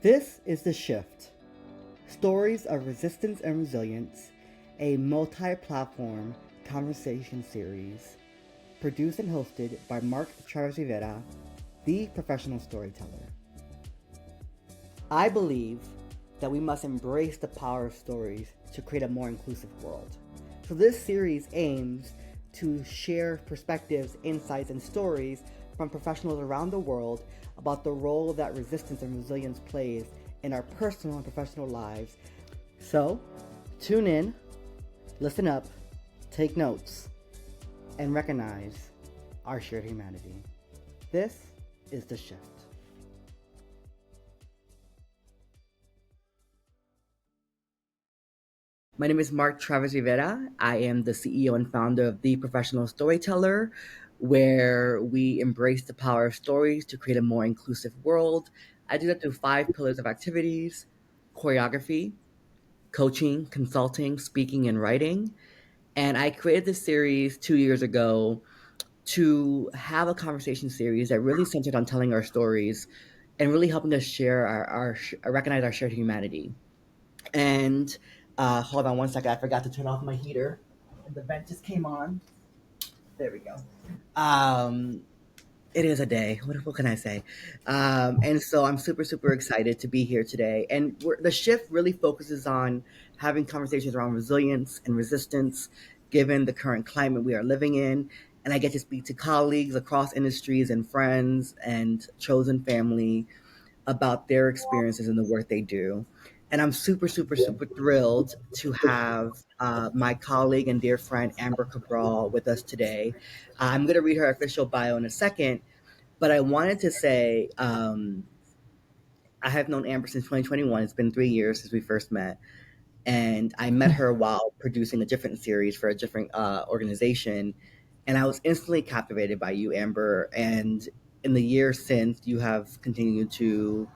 This is The Shift, Stories of Resistance and Resilience, a multi-platform conversation series produced and hosted by Mark Travis Rivera, the professional storyteller. I believe that we must embrace the power of stories to create a more inclusive world. So this series aims to share perspectives, insights, and stories from professionals around the world about the role that resistance and resilience plays in our personal and professional lives. So, tune in, listen up, take notes, and recognize our shared humanity. This is The Shift. My name is Mark Travis Rivera. I am the CEO and founder of The Professional Storyteller, where we embrace the power of stories to create a more inclusive world. I do that through 5 pillars of activities: choreography, coaching, consulting, speaking, and writing. And I created this series 2 years ago to have a conversation series that really centered on telling our stories and really helping us share recognize our shared humanity. And hold on one second, I forgot to turn off my heater, and the vent just came on. There we go. It is a day. What can I say? And so I'm super excited to be here today. And the shift really focuses on having conversations around resilience and resistance, given the current climate we are living in. And I get to speak to colleagues across industries and friends and chosen family about their experiences and the work they do. And I'm super thrilled to have my colleague and dear friend Amber Cabral with us today. I'm going to read her official bio in a second, but I wanted to say I have known Amber since 2021. It's been 3 years since we first met. And I met her while producing a different series for a different organization. And I was instantly captivated by you, Amber. And in the years since, you have continued to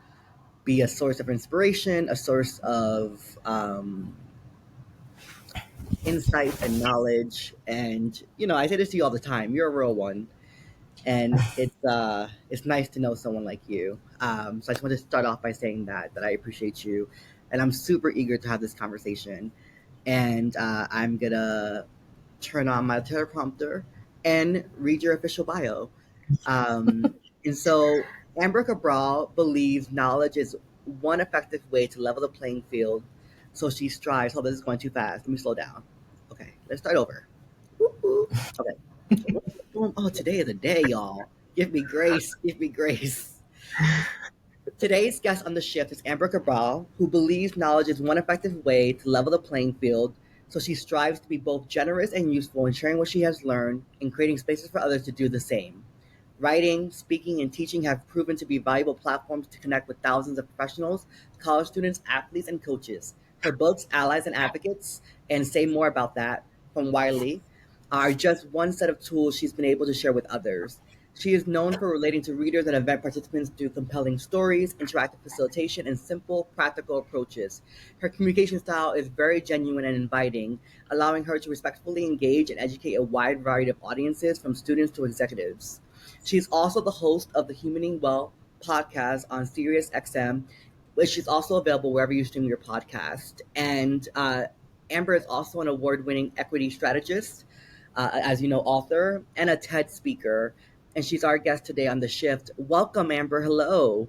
be a source of inspiration, a source of insights and knowledge. And, I say this to you all the time. You're a real one. And it's nice to know someone like you. So I just want to start off by saying that I appreciate you, and I'm super eager to have this conversation. And I'm gonna turn on my teleprompter and read your official bio. And so Amber Cabral believes knowledge is one effective way to level the playing field. So she strives. Oh, this is going too fast. Let me slow down. Okay, let's start over. Woo-hoo. Okay. Oh, today is the day, y'all. Give me grace. Give me grace. Today's guest on the shift is Amber Cabral, who believes knowledge is one effective way to level the playing field. So she strives to be both generous and useful in sharing what she has learned and creating spaces for others to do the same. Writing, speaking, and teaching have proven to be valuable platforms to connect with thousands of professionals, college students, athletes, and coaches. Her books, Allies and Advocates, and Say More About That from Wiley, are just one set of tools she's been able to share with others. She is known for relating to readers and event participants through compelling stories, interactive facilitation, and simple, practical approaches. Her communication style is very genuine and inviting, allowing her to respectfully engage and educate a wide variety of audiences from students to executives. She's also the host of the Humaning Well podcast on SiriusXM, which is also available wherever you stream your podcast. And Amber is also an award-winning equity strategist, as you know, author, and a TED speaker. And she's our guest today on The Shift. Welcome, Amber. Hello.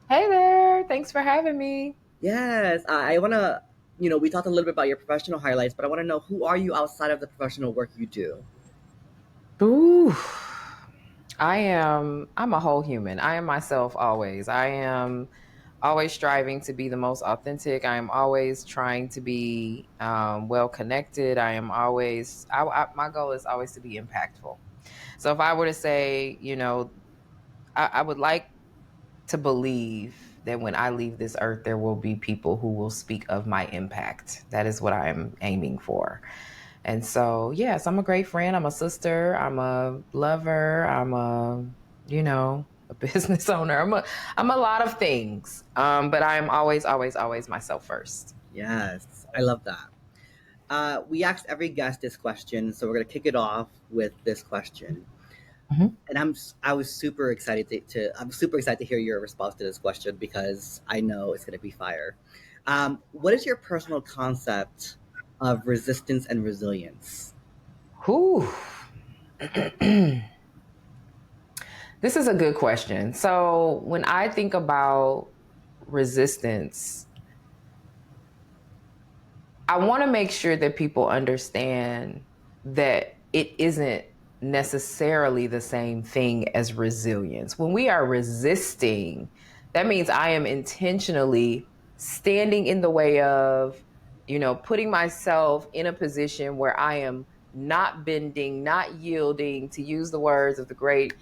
Hey there. Thanks for having me. Yes. I want to, we talked a little bit about your professional highlights, but I want to know, who are you outside of the professional work you do? Ooh. I'm a whole human. I am myself always. I am always striving to be the most authentic. I am always trying to be well connected. I am always, my goal is always to be impactful. So if I were to say, I would like to believe that when I leave this earth, there will be people who will speak of my impact. That is what I'm aiming for. And so, yes, I'm a great friend. I'm a sister. I'm a lover. I'm a business owner. I'm a lot of things. But I'm always myself first. Yes, I love that. We asked every guest this question, so we're going to kick it off with this question. Mhm. And I was super excited I'm super excited to hear your response to this question because I know it's going to be fire. What is your personal concept of resistance and resilience? Whew. This is a good question. So when I think about resistance, I want to make sure that people understand that it isn't necessarily the same thing as resilience. When we are resisting, that means I am intentionally standing in the way of, putting myself in a position where I am not bending, not yielding, to use the words of the great,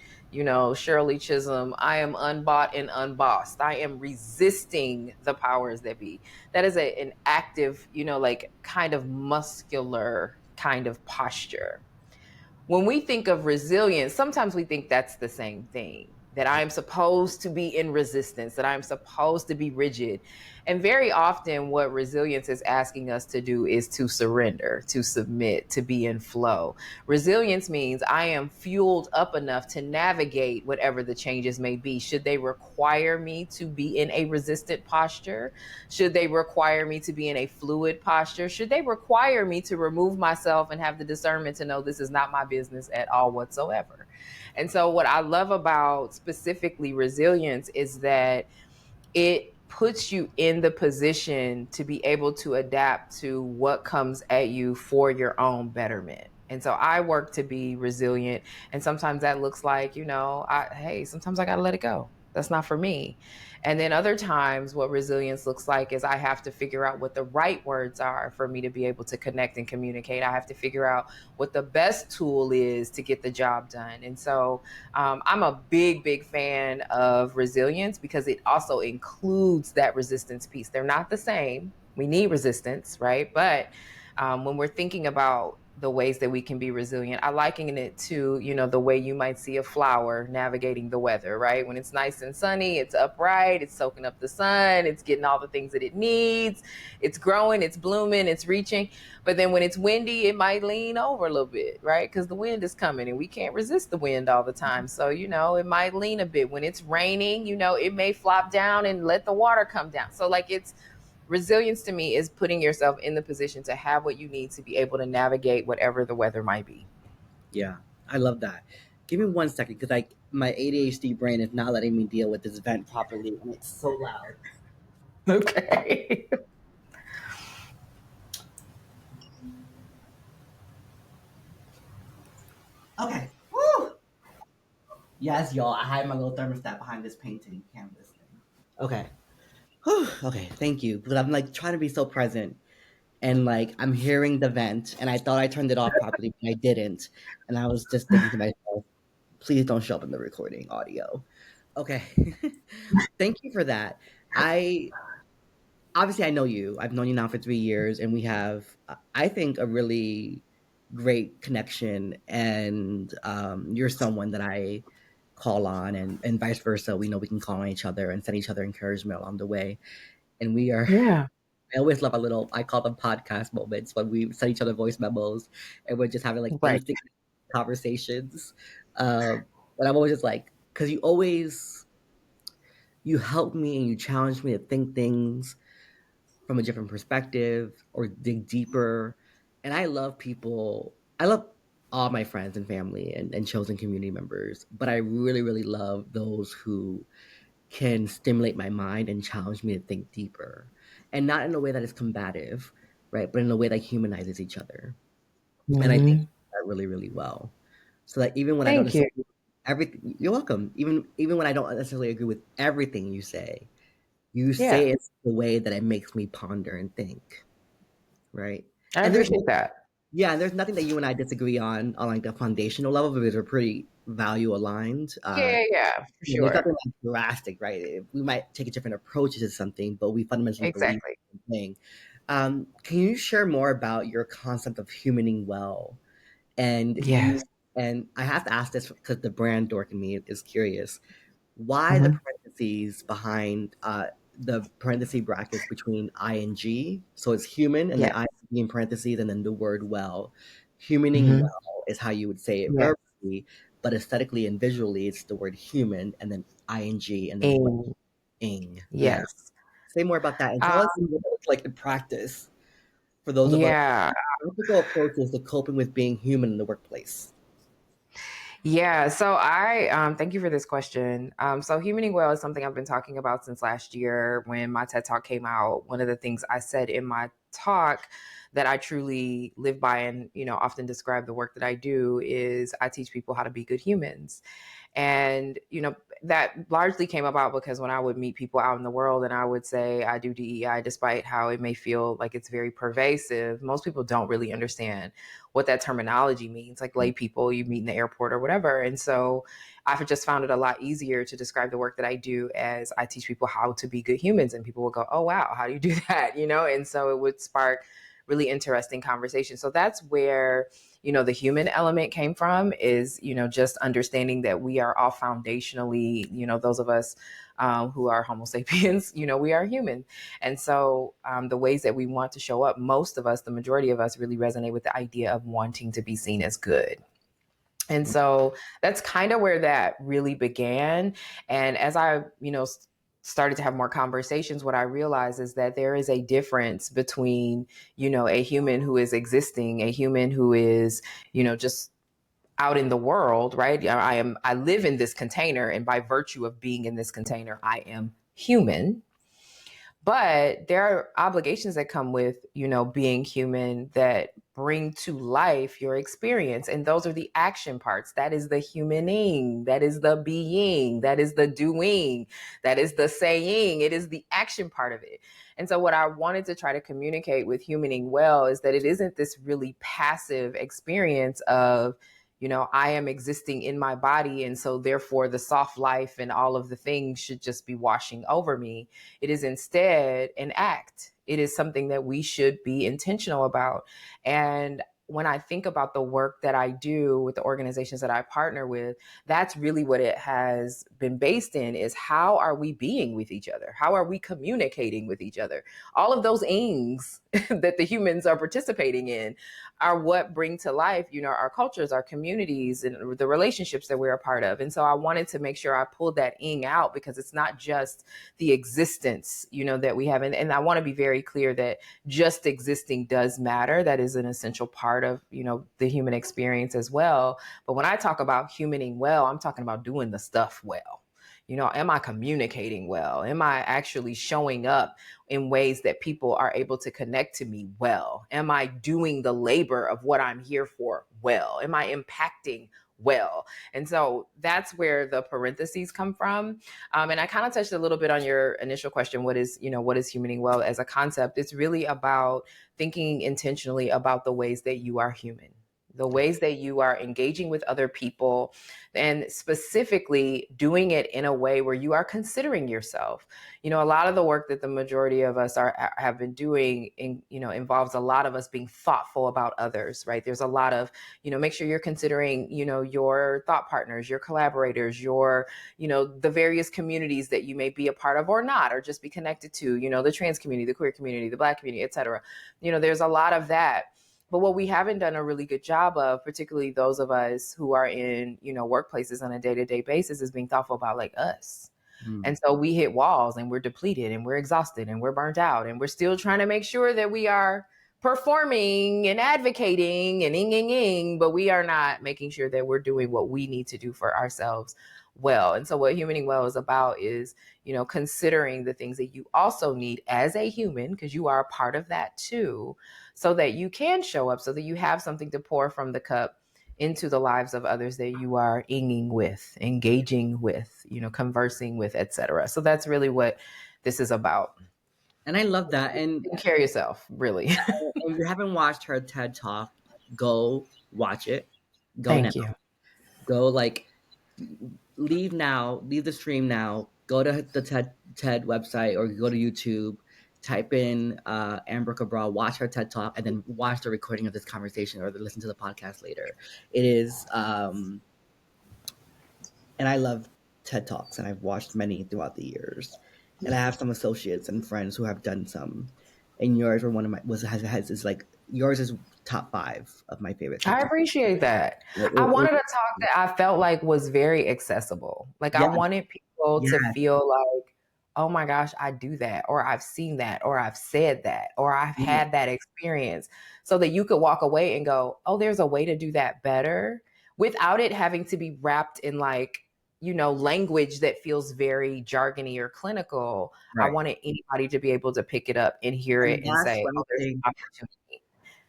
Shirley Chisholm, I am unbought and unbossed. I am resisting the powers that be. That is an active, like kind of muscular kind of posture. When we think of resilience, sometimes we think that's the same thing, that I'm supposed to be in resistance, that I'm supposed to be rigid. And very often, what resilience is asking us to do is to surrender, to submit, to be in flow. Resilience means I am fueled up enough to navigate whatever the changes may be. Should they require me to be in a resistant posture? Should they require me to be in a fluid posture? Should they require me to remove myself and have the discernment to know this is not my business at all whatsoever? And so, what I love about specifically resilience is that it puts you in the position to be able to adapt to what comes at you for your own betterment. And so I work to be resilient. And sometimes that looks like, hey, sometimes I got to let it go. That's not for me. And then other times, what resilience looks like is I have to figure out what the right words are for me to be able to connect and communicate. I have to figure out what the best tool is to get the job done. And so I'm a big, big fan of resilience because it also includes that resistance piece. They're not the same. We need resistance, right? But when we're thinking about the ways that we can be resilient, I liken it to, the way you might see a flower navigating the weather, right? When it's nice and sunny, it's upright, it's soaking up the sun, it's getting all the things that it needs, it's growing, it's blooming, it's reaching. But then when it's windy, it might lean over a little bit, right? Because the wind is coming and we can't resist the wind all the time. So, it might lean a bit. When it's raining, it may flop down and let the water come down. So, like, it's resilience to me is putting yourself in the position to have what you need to be able to navigate whatever the weather might be. Yeah, I love that. Give me 1 second because like my ADHD brain is not letting me deal with this vent properly, and it's so loud. Okay. Okay. Woo! Yes, y'all. I had my little thermostat behind this painting canvas thing. Okay. Whew. Okay. Thank you. Because I'm like trying to be so present, and like I'm hearing the vent, and I thought I turned it off properly, but I didn't. And I was just thinking to myself, please don't show up in the recording audio. Okay. Thank you for that. I obviously I know you. I've known you now for 3 years, and we have, I think, a really great connection. And you're someone that I call on, and vice versa. We know we can call on each other and send each other encouragement along the way. And we are. Yeah. I always love a little. I call them podcast moments when we send each other voice memos, and we're just having like Right. instant conversations. But I'm always just like, because you help me and you challenge me to think things from a different perspective or dig deeper. And I love people. I love all my friends and family and chosen community members, but I really, really love those who can stimulate my mind and challenge me to think deeper. And not in a way that is combative, right? But in a way that humanizes each other. And I think Mhm. that really, really well. So that even when I don't Thank you. necessarily everything you're welcome. Even when I don't necessarily agree with everything you say Yeah. it the way that it makes me ponder and think, right? I And there's appreciate that. yeah, and there's nothing that you and I disagree on like the foundational level because we're pretty value aligned. Yeah, yeah, for There's sure. nothing like drastic, right? We might take different approaches to something, but we fundamentally believe Exactly. the same thing. Can you share more about your concept of humaning well? And Yes. and I have to ask this because the brand dork in me is curious. Why the Mhm. parentheses behind the parenthesis brackets between ing? So it's human and then Yes. ing in parentheses and then the word well. Humaning Mhm. well is how you would say it Yes. verbally. but aesthetically and visually, it's the word human and then ing and then And ing. Yeah. yes. Say more about that and Uh, tell us what it's like in practice for those of us yeah. practical approaches to coping with being human in the workplace. Yeah, so I thank you for this question. So humaning well is something I've been talking about since last year when my TED Talk came out. One of the things I said in my talk that I truly live by and often describe the work that I do is I teach people how to be good humans. And, that largely came about because when I would meet people out in the world and I would say I do DEI, despite how it may feel like it's very pervasive, most people don't really understand what that terminology means. Like lay people you meet in the airport or whatever. And so I've just found it a lot easier to describe the work that I do as I teach people how to be good humans. And people will go, oh, wow, how do you do that? And so it would spark really interesting conversation. So that's where the human element came from is just understanding that we are all foundationally those of us who are homo sapiens we are human. And so the ways that we want to show up, most of us, the majority of us, really resonate with the idea of wanting to be seen as good. And so that's kind of where that really began. And as I started to have more conversations, what I realized is that there is a difference between a human who is existing, a human who is just out in the world, right? I live in this container, and by virtue of being in this container, I am human. But there are obligations that come with, being human that bring to life your experience. And those are the action parts. That is the humaning. That is the being. That is the doing. That is the saying. It is the action part of it. And so what I wanted to try to communicate with humaning well is that it isn't this really passive experience of, I am existing in my body. And so therefore the soft life and all of the things should just be washing over me. It is instead an act. It is something that we should be intentional about. And when I think about the work that I do with the organizations that I partner with, that's really what it has been based in is how are we being with each other? How are we communicating with each other? All of those ings that the humans are participating in are what bring to life, our cultures, our communities, and the relationships that we're a part of. And so I wanted to make sure I pulled that ing out because it's not just the existence, that we have. And I want to be very clear that just existing does matter. That is an essential part of, the human experience as well. But when I talk about humaning well, I'm talking about doing the stuff well. Am I communicating well? Am I actually showing up in ways that people are able to connect to me well? Am I doing the labor of what I'm here for well? Am I impacting well? And so that's where the parentheses come from. And I kind of touched a little bit on your initial question. What is humaning well as a concept? It's really about thinking intentionally about the ways that you are human, the ways that you are engaging with other people, and specifically doing it in a way where you are considering yourself. A lot of the work that the majority of us have been doing involves a lot of us being thoughtful about others, right? There's a lot of, make sure you're considering, your thought partners, your collaborators, your, the various communities that you may be a part of or not, or just be connected to, the trans community, the queer community, the Black community, et cetera. There's a lot of that. But what we haven't done a really good job of, particularly those of us who are in, workplaces on a day-to-day basis, is being thoughtful about like us. And so we hit walls and we're depleted and we're exhausted and we're burnt out and we're still trying to make sure that we are performing and advocating and ing, but we are not making sure that we're doing what we need to do for ourselves well. And so what humaning well is about is, considering the things that you also need as a human, because you are a part of that too, so that you can show up, so that you have something to pour from the cup into the lives of others that you are inging with, engaging with, conversing with, etc. So that's really what this is about. And I love that. And Take care of yourself, really. if you haven't watched her TED Talk, go watch it. Go now. Thank you. Go like leave now. Leave the stream now. Go to the TED website or go to YouTube. Type in Amber Cabral. Watch her TED Talk, and then watch the recording of this conversation or listen to the podcast later. It is, and I love TED Talks, and I've watched many throughout the years. And I have some associates and friends who have done some. And yours were one of my was has is like yours is top five of my favorite I TikTok. appreciate that. I It- wanted a it- talk that I felt like was very accessible. Like I yeah, wanted people yeah, to feel like, oh my gosh, I do that, or I've seen that, or I've said that, or I've yeah, had that experience, so that you could walk away and go, oh, there's a way to do that better without it having to be wrapped in like, language that feels very jargony or clinical. I right. wanted anybody to be able to pick it up and hear it And and that's say, what oh, there's think. an opportunity.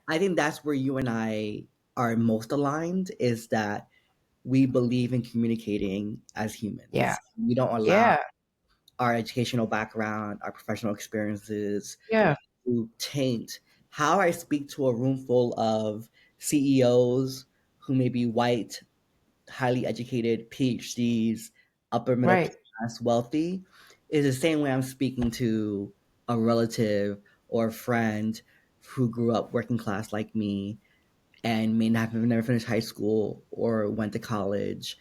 I think that's where you and I are most aligned is that we believe in communicating as Yeah. humans. We don't allow Yeah. our educational background, our professional experiences Yeah. to taint how I speak to a room full of CEOs who may be white, highly educated, PhDs, upper middle Right. class, wealthy, is the same way I'm speaking to a relative or a friend who grew up working class like me and may not have never finished high school or went to college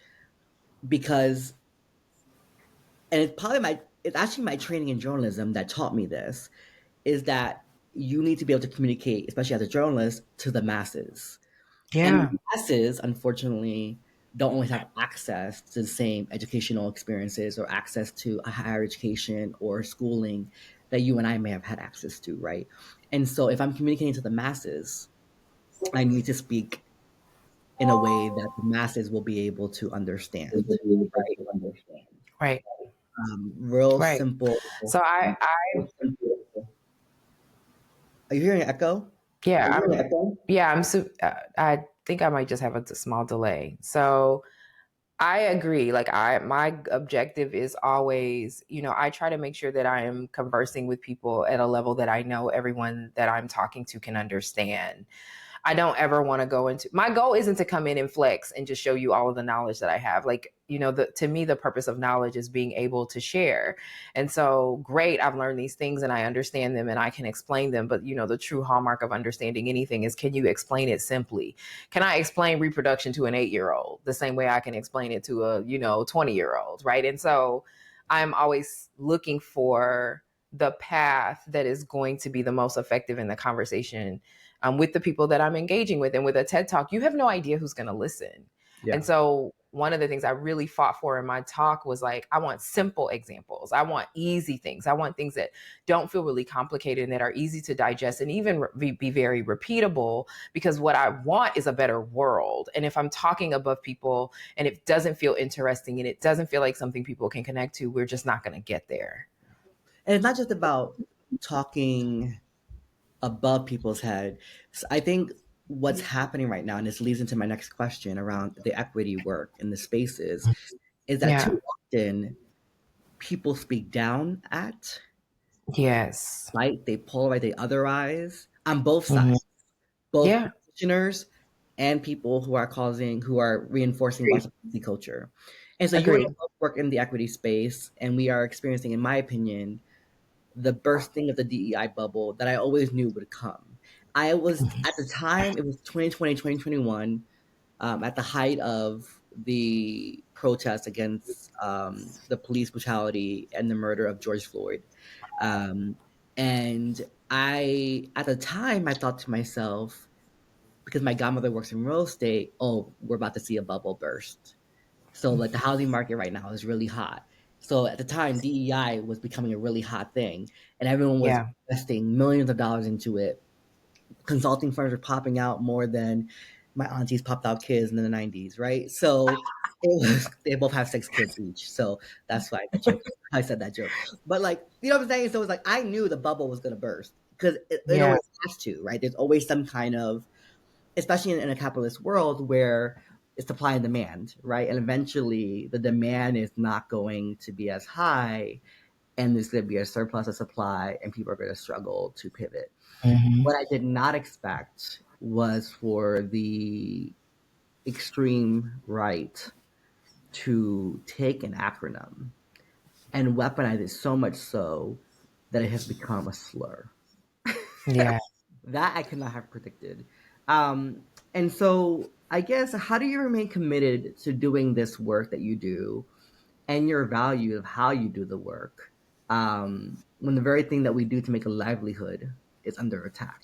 because and it's actually my training in journalism that taught me this is that you need to be able to communicate, especially as a journalist, to the masses. And Yeah. the masses, unfortunately, don't always have access to the same educational experiences or access to a higher education or schooling that you and I may have had access to, right? And so if I'm communicating to the masses, I need to speak in a way that the masses will be able to understand, right? Right. Real Right. simple. So Are you hearing an echo? yeah, I think I might just have a small delay. So I agree. Like my objective is always, I try to make sure that I am conversing with people at a level that I know everyone that I'm talking to can understand. I don't ever want to go into my goal isn't to come in and flex and just show you all of the knowledge that I have. Like, to me, the purpose of knowledge is being able to share. And so great, I've learned these things and I understand them and I can explain them. But the true hallmark of understanding anything is, can you explain it simply? Can I explain reproduction to an 8-year-old the same way I can explain it to a, 20-year-old? Right. And so I'm always looking for the path that is going to be the most effective in the conversation with the people that I'm engaging with. And with a TED Talk, you have no idea who's going to listen. And Yeah. so one of the things I really fought for in my talk was like, I want simple examples. I want easy things. I want things that don't feel really complicated and that are easy to digest and even be very repeatable, because what I want is a better world. And if I'm talking above people and it doesn't feel interesting and it doesn't feel like something people can connect to, we're just not going to get there. And it's not just about talking above people's head. So I think what's happening right now, and this leads into my next question around the equity work in the spaces, is that Yeah. too often people speak down at, Yes. right? They polarize, they otherize on both Mhm. sides, both Yeah. practitioners and people who are reinforcing white Agreed. supremacy culture. And so you and I Agreed. both work in the equity space, and we are experiencing, in my opinion, the bursting of the DEI bubble that I always knew would come. I was at the time, it was 2020, 2021, at the height of the protests against the police brutality and the murder of George Floyd. Um, and at the time, I thought to myself, because my godmother works in real estate, oh, we're about to see a bubble burst. So like the housing market right now is really hot. So at the time, DEI was becoming a really hot thing, and everyone was Yeah. investing millions of dollars into it. Consulting firms were popping out more than my aunties popped out kids in the '90s, right? So it was they both have 6 kids each, so that's why that joke. I said that joke, but like you know what I'm saying. So it's like I knew the bubble was gonna burst because it Yeah. always has to, right? There's always some kind of especially in a capitalist world where it's supply and demand, right? And eventually the demand is not going to be as high and there's going to be a surplus of supply and people are going to struggle to pivot. Hmm. What I did not expect was for the extreme right to take an acronym and weaponize it so much so that it has become a slur. Yeah. That I could not have predicted. And so, I guess, how do you remain committed to doing this work that you do and your value of how you do the work when the very thing that we do to make a livelihood is under attack?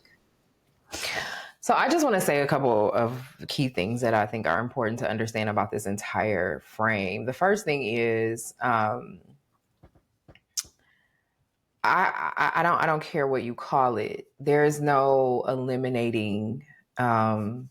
So I just want to say a couple of key things that I think are important to understand about this entire frame. The first thing is I don't care what you call it. There is no eliminating the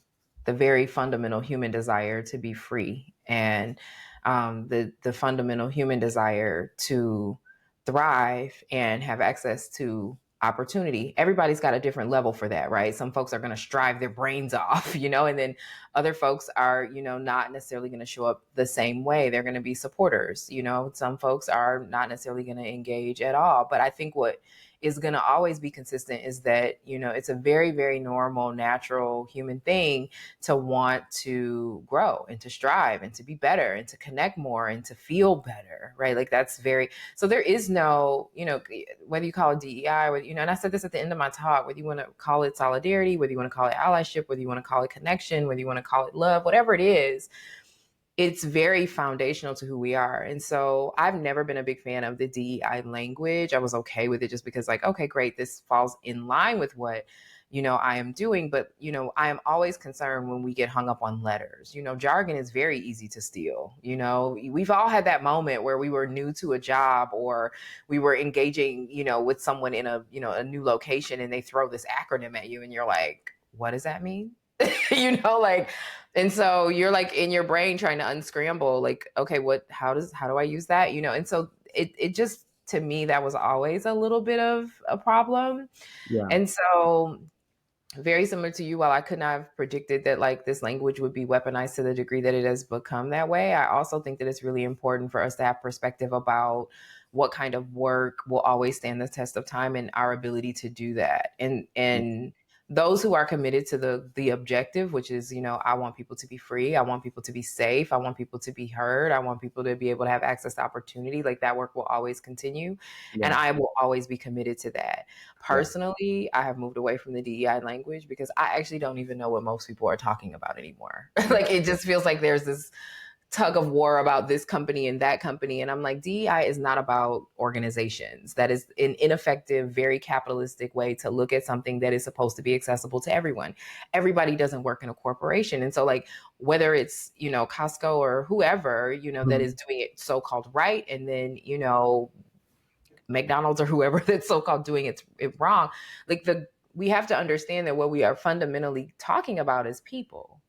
very fundamental human desire to be free, and the fundamental human desire to thrive and have access to opportunity. Everybody's got a different level for that, right? Some folks are going to strive their brains off, and then other folks are, not necessarily going to show up the same way. They're going to be supporters. Some folks are not necessarily going to engage at all. But I think what is going to always be consistent is that, it's a very, very normal, natural human thing to want to grow and to strive and to be better and to connect more and to feel better, right? Like that's very, so there is no, whether you call it DEI, whether, and I said this at the end of my talk, whether you want to call it solidarity, whether you want to call it allyship, whether you want to call it connection, whether you want to call it love, whatever it is, it's very foundational to who we are. And so I've never been a big fan of the DEI language. I was okay with it just because, like, okay, great, this falls in line with what, I am doing. But, I am always concerned when we get hung up on letters. Jargon is very easy to steal. We've all had that moment where we were new to a job or we were engaging, with someone in a new location and they throw this acronym at you and you're like, what does that mean? Like, and so you're like in your brain trying to unscramble, like, okay, how do I use that? And so it just, to me, that was always a little bit of a problem. Yeah. And so very similar to you, while I could not have predicted that like this language would be weaponized to the degree that it has become that way, I also think that it's really important for us to have perspective about what kind of work will always stand the test of time and our ability to do that. And those who are committed to the objective, which is, I want people to be free, I want people to be safe, I want people to be heard, I want people to be able to have access to opportunity, like that work will always continue. And Yeah. I will always be committed to that. Yeah. Personally, I have moved away from the DEI language because I actually don't even know what most people are talking about anymore. Yeah. Like it just feels like there's this tug of war about this company and that company. And I'm like, DEI is not about organizations. That is an ineffective, very capitalistic way to look at something that is supposed to be accessible to everyone. Everybody doesn't work in a corporation. And so like, whether it's, Costco or whoever, that Mhm. is doing it so-called right. And then, McDonald's or whoever that's so-called doing it wrong. Like we have to understand that what we are fundamentally talking about is people.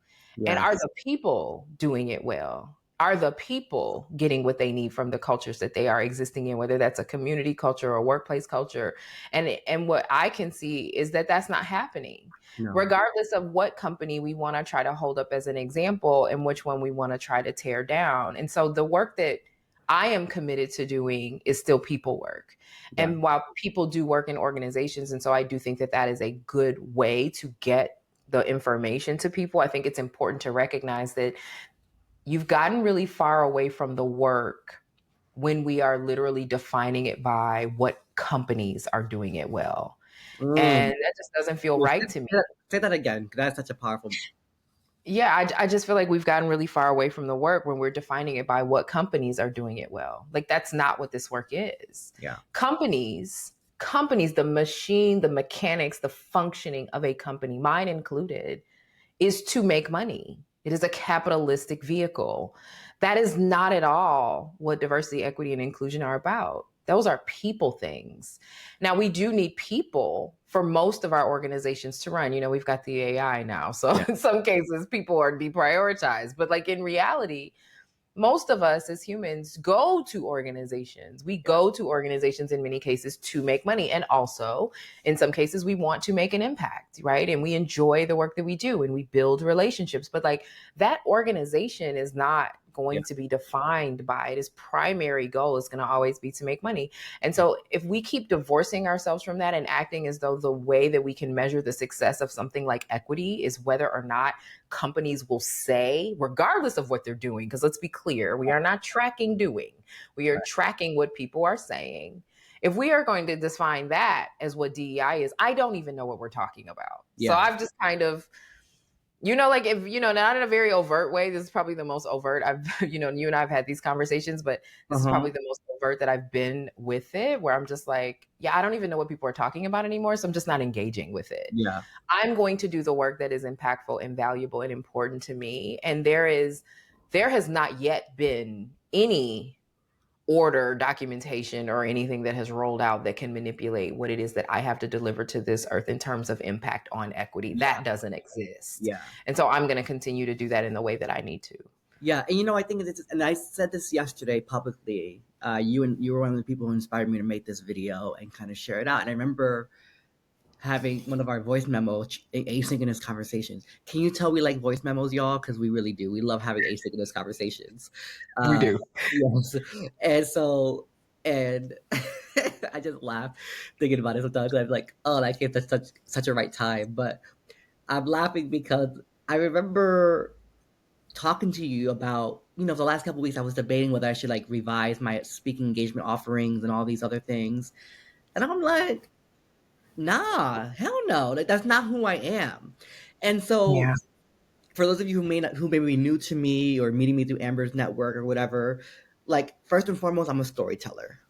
And are Yes. the people doing it well? Are the people getting what they need from the cultures that they are existing in, whether that's a community culture or workplace culture? And what I can see is that that's not happening, No. regardless of what company we want to try to hold up as an example and which one we want to try to tear down. And so the work that I am committed to doing is still people work. Yeah. And while people do work in organizations, and so I do think that that is a good way to get the information to people, I think it's important to recognize that you've gotten really far away from the work when we are literally defining it by what companies are doing it well. And Mm. that just doesn't feel Yeah, right to me. say that again. 'Cause that's such a powerful. Yeah, I just feel like we've gotten really far away from the work when we're defining it by what companies are doing it well. Like that's not what this work is. Yeah. Companies, the machine, the mechanics, the functioning of a company, mine included, is to make money. It is a capitalistic vehicle. That is not at all what diversity, equity, and inclusion are about. Those are people things. Now, we do need people for most of our organizations to run. We've got the AI now. So Yeah. in some cases, people are deprioritized. But like in reality, most of us as humans go to organizations. We Yeah. go to organizations in many cases to make money. And also, in some cases, we want to make an impact, right? And we enjoy the work that we do and we build relationships. But like that organization is not Yeah. going to be defined by it. Its primary goal is going to always be to make money. And so if we keep divorcing ourselves from that and acting as though the way that we can measure the success of something like equity is whether or not companies will say, regardless of what they're doing, because let's be clear, we are not tracking doing, we are Right. tracking what people are saying. If we are going to define that as what DEI is, I don't even know what we're talking about. So Yeah. I've just kind of, like if, not in a very overt way, this is probably the most overt I've, you and I have had these conversations, but this is Uh-huh. probably the most overt that I've been with it, where I'm just like, yeah, I don't even know what people are talking about anymore. So I'm just not engaging with it. Yeah. I'm going to do the work that is impactful and valuable and important to me. And there has not yet been any order, documentation, or anything that has rolled out that can manipulate what it is that I have to deliver to this earth in terms of impact on equity. Yeah. That doesn't exist. Yeah. And so I'm going to continue to do that in the way that I need to. Yeah, and I think it's, and I said this yesterday publicly. You were one of the people who inspired me to make this video and kind of share it out. And I remember having one of our voice memo asynchronous conversations. Can you tell we like voice memos, y'all? Because we really do. We love having asynchronous conversations. We Uh, do. yes, and so and I just laugh thinking about it sometimes. I'm like, oh, that came at such a right time. But I'm laughing because I remember talking to you about, the last couple of weeks I was debating whether I should like revise my speaking engagement offerings and all these other things. And I'm like, nah, hell no. Like that's not who I am. And so Yeah. for those of you who may be new to me or meeting me through Amber's network or whatever, like first and foremost, I'm a storyteller.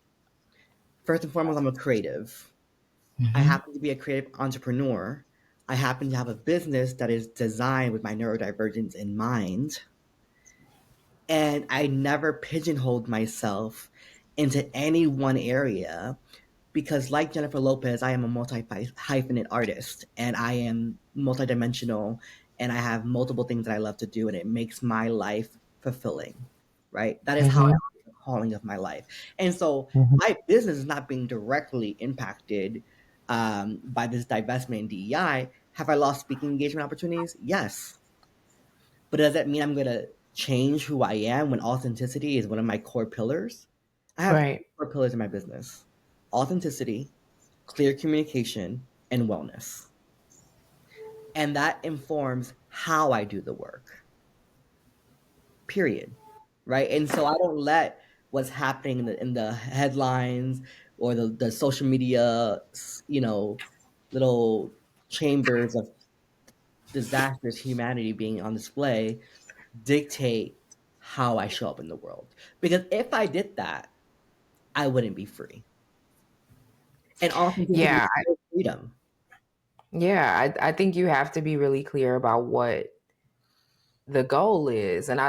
First and foremost, I'm a creative. I Mm-hmm. happen to be a creative entrepreneur. I happen to have a business that is designed with my neurodivergence in mind. And I never pigeonholed myself into any one area because, like Jennifer Lopez, I am a multi hyphenate artist and I am multidimensional and I have multiple things that I love to do and it makes my life fulfilling, right? That is how I Mm-hmm. see the calling of my life. And so Mm-hmm. my business is not being directly impacted by this divestment in DEI. Have I lost speaking engagement opportunities? Yes. But does that mean I'm going to change who I am when authenticity is one of my core pillars? I have Right. three core pillars in my business: authenticity, clear communication, and wellness. And that informs how I do the work, period. Right. And so I don't let what's happening in the headlines or the social media, little chambers of disastrous humanity being on display dictate how I show up in the world. Because if I did that, I wouldn't be free. And authenticity Yeah. is freedom. Yeah. I think you have to be really clear about what the goal is. And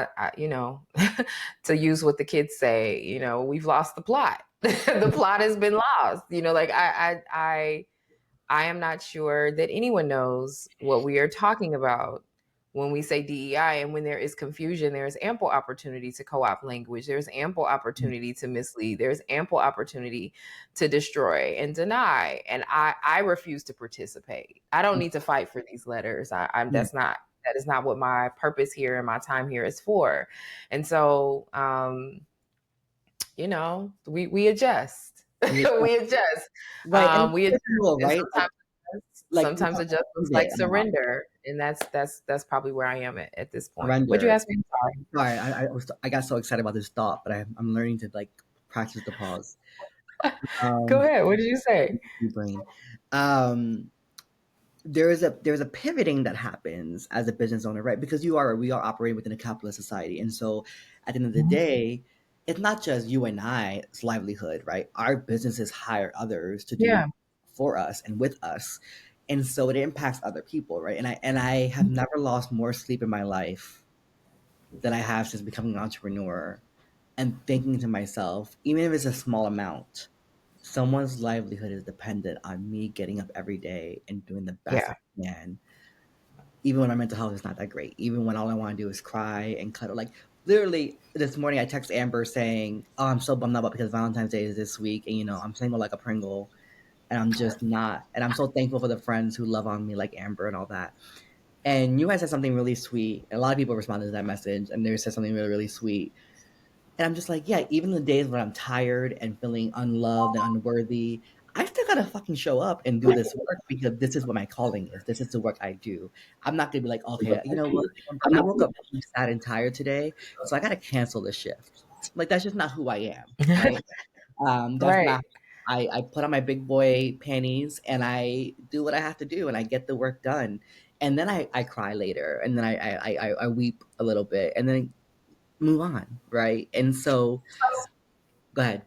to use what the kids say, we've lost the plot. The plot has been lost. Like I am not sure that anyone knows what we are talking about when we say DEI. And when there is confusion, there is ample opportunity to co opt language. There's ample opportunity to mislead. There's ample opportunity to destroy and deny. And I refuse to participate. I don't need to fight for these letters. Yeah. That is not what my purpose here and my time here is for. And so, we adjust. Yeah. We adjust. Right. And We adjust. cool, And right? Like sometimes it just looks like pivot a lot. surrender, and that's probably where I am at this point. What'd you Surrender. ask me? I'm Sorry, I got so excited about this thought, but I'm learning to like practice the pause. sorry. Go ahead. What did you say? Brain. Um, there's a pivoting that happens as a business owner, right? Because we are operating within a capitalist society, and so at the end of the Mhm. day, it's not just you and I's livelihood, right? Our businesses hire others to do Yeah. for us and with us, and so it impacts other people, right? And I have never lost more sleep in my life than I have since becoming an entrepreneur, and thinking to myself, even if it's a small amount, someone's livelihood is dependent on me getting up every day and doing the best Yeah. I can, even when my mental health is not that great, even when all I want to do is cry and cuddle. Like literally this morning, I text Amber saying, "Oh, I'm so bummed out because Valentine's Day is this week, and I'm single like a Pringle, and I'm just not. And I'm so thankful for the friends who love on me like Amber and all that." And you guys said something really sweet. And a lot of people responded to that message, and they said something really, really sweet. And I'm just like, yeah, even the days when I'm tired and feeling unloved and unworthy, I still gotta fucking show up and do this work because this is what my calling is. This is the work I do. I'm not gonna be like, okay, you know what? I woke up really sad and tired today, so I gotta cancel the shift. Like that's just not who I am, right? That's Right. not. I put on my big boy panties and I do what I have to do and I get the work done. And then I cry later and then I weep a little bit and then move on, right? And so, go ahead.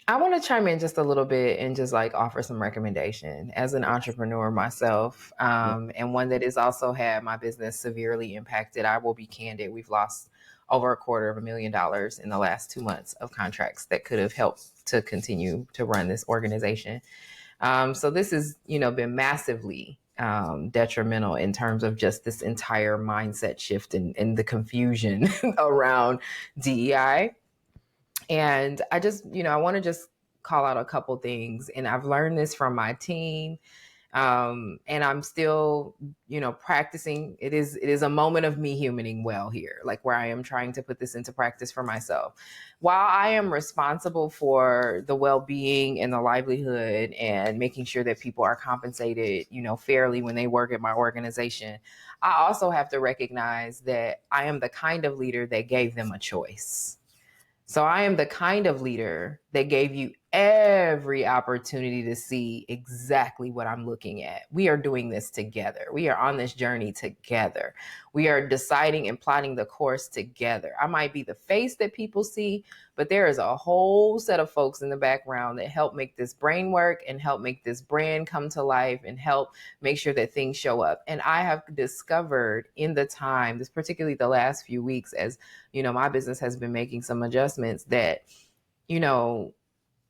I want to chime in just a little bit and just like offer some recommendation as an entrepreneur myself, Yeah. and one that has also had my business severely impacted. I will be candid. We've lost over $250,000 in the last 2 months of contracts that could have helped to continue to run this organization. So this has, been massively detrimental in terms of just this entire mindset shift and the confusion around DEI. And I just, I want to just call out a couple things. And I've learned this from my team. And I'm still, practicing. It is a moment of me humaning well here, like where I am trying to put this into practice for myself. While I am responsible for the well-being and the livelihood and making sure that people are compensated, fairly when they work at my organization, I also have to recognize that I am the kind of leader that gave them a choice. So I am the kind of leader that gave you every opportunity to see exactly what I'm looking at. We are doing this together. We are on this journey together. We are deciding and plotting the course together. I might be the face that people see, but there is a whole set of folks in the background that help make this brain work and help make this brand come to life and help make sure that things show up. And I have discovered in the time, this particularly the last few weeks, as my business has been making some adjustments that, you know,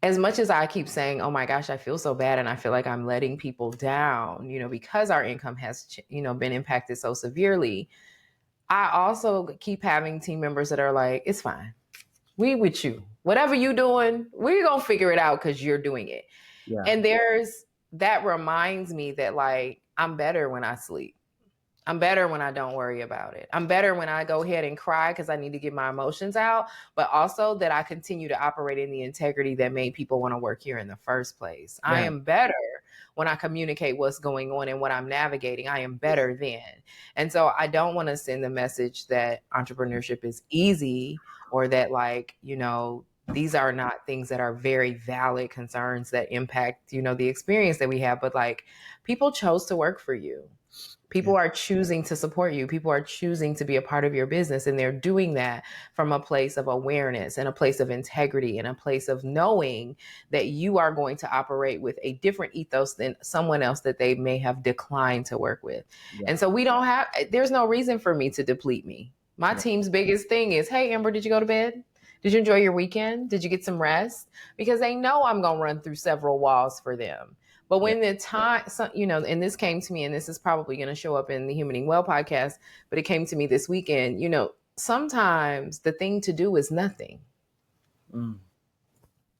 as much as I keep saying, oh my gosh, I feel so bad and I feel like I'm letting people down, because our income has, been impacted so severely, I also keep having team members that are like, it's fine. We with you. Whatever you doing, we're going to figure it out because you're doing it. Yeah. And that reminds me that like, I'm better when I sleep. I'm better when I don't worry about it. I'm better when I go ahead and cry because I need to get my emotions out, but also that I continue to operate in the integrity that made people want to work here in the first place. I Yeah. am better when I communicate what's going on and what I'm navigating. I am better then. And so I don't want to send the message that entrepreneurship is easy or that, like, these are not things that are very valid concerns that impact, the experience that we have, but like people chose to work for you. Yeah. People are choosing to support you. People are choosing to be a part of your business. And they're doing that from a place of awareness and a place of integrity and a place of knowing that you are going to operate with a different ethos than someone else that they may have declined to work with. Yeah. And so there's no reason for me to deplete me. My Yeah. team's biggest thing is, hey, Amber, did you go to bed? Did you enjoy your weekend? Did you get some rest? Because they know I'm going to run through several walls for them. But Yeah. when the time, and this came to me, and this is probably going to show up in the Humaning Well podcast, but it came to me this weekend, sometimes the thing to do is nothing. Mm.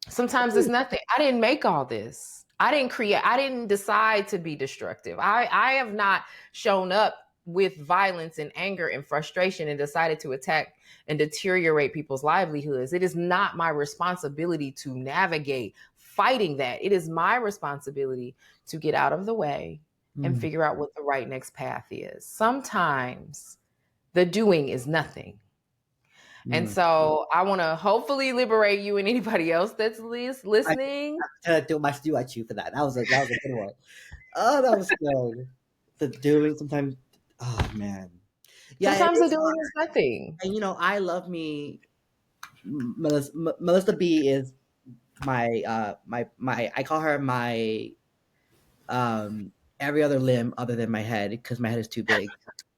Sometimes it's nothing. I didn't make all this. I didn't decide to be destructive. I have not shown up with violence and anger and frustration and decided to attack and deteriorate people's livelihoods. It is not my responsibility to navigate fighting that. It is my responsibility to get out of the way and Mm. figure out what the right next path is. Sometimes the doing is nothing. And Mm. so I want to hopefully liberate you and anybody else that's I listening. kind of do my stew at you for that. That was a good one. Oh, that was good. The doing sometimes. Oh man. Yeah, it Sometimes the is doing hard. is nothing. And I love me. Melissa B is my. I call her my every other limb other than my head because my head is too big.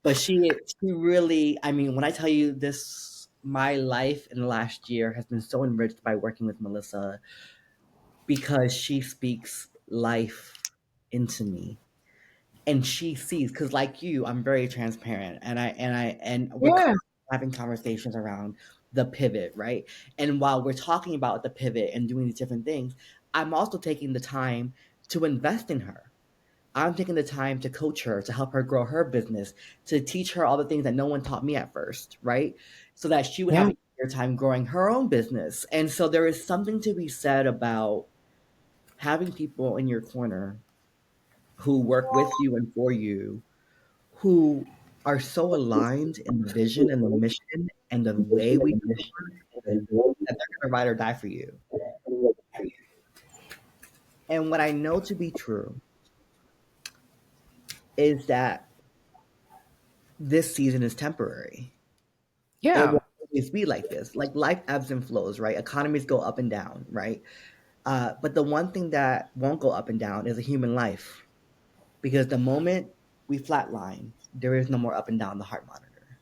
But she really. I mean, when I tell you this, my life in the last year has been so enriched by working with Melissa because she speaks life into me and she sees because like you I'm very transparent and we're Yeah. having conversations around the pivot, right? And while we're talking about the pivot and doing these different things, I'm also taking the time to invest in her. I'm taking the time to coach her, to help her grow her business, to teach her all the things that no one taught me at first, right? So that she would have Yeah. a easier time growing her own business. And so there is something to be said about having people in your corner who work with you and for you, who are so aligned in the vision and the mission and the way we do it that they're gonna ride or die for you. And what I know to be true is that this season is temporary. It Yeah. will always be like this. Like life ebbs and flows, right? Economies go up and down, right? But the one thing that won't go up and down is a human life, because the moment we flatline, there is no more up and down the heart monitor.